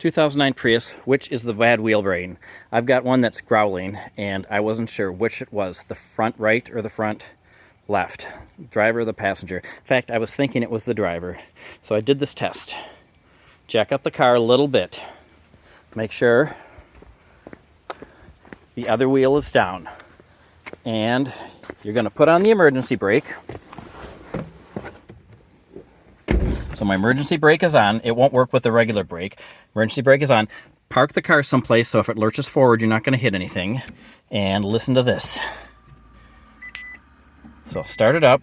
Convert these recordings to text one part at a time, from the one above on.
2009 Prius, which is the bad wheel bearing? I've got one that's growling, and I wasn't sure which it was, the front right or the front left, driver or the passenger. In fact, I was thinking it was the driver. So I did this test. Jack up the car a little bit. Make sure the other wheel is down. And you're going to put on the emergency brake. So my emergency brake is on. It won't work with the regular brake. Emergency brake is on. Park the car someplace so if it lurches forward, you're not going to hit anything. And listen to this. So start it up,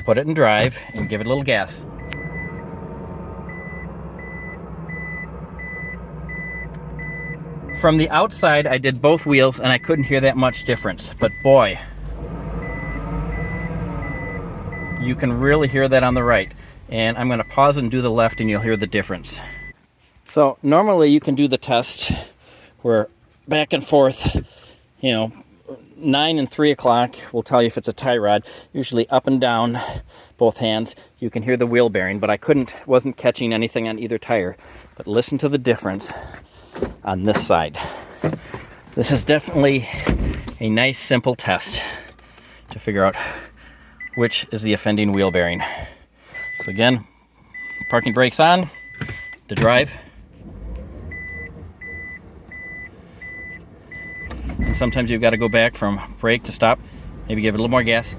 put it in drive, and give it a little gas. From the outside, I did both wheels, and I couldn't hear that much difference. But boy, you can really hear that on the right. And I'm going to pause and do the left, and you'll hear the difference. So normally you can do the test where back and forth, 9 and 3 o'clock will tell you if it's a tie rod. Usually up and down, both hands, you can hear the wheel bearing, but I wasn't catching anything on either tire. But listen to the difference on this side. This is definitely a nice simple test to figure out which is the offending wheel bearing. So again, parking brakes on, to drive. And sometimes you've got to go back from brake to stop, maybe give it a little more gas.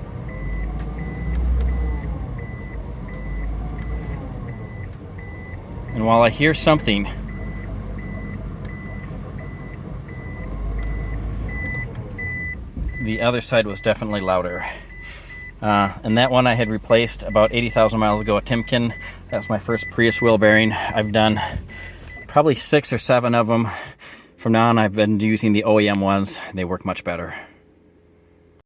And while I hear something, the other side was definitely louder. And that one I had replaced about 80,000 miles ago at Timken. That was my first Prius wheel bearing. I've done probably 6 or 7 of them. From now on, I've been using the OEM ones. They work much better.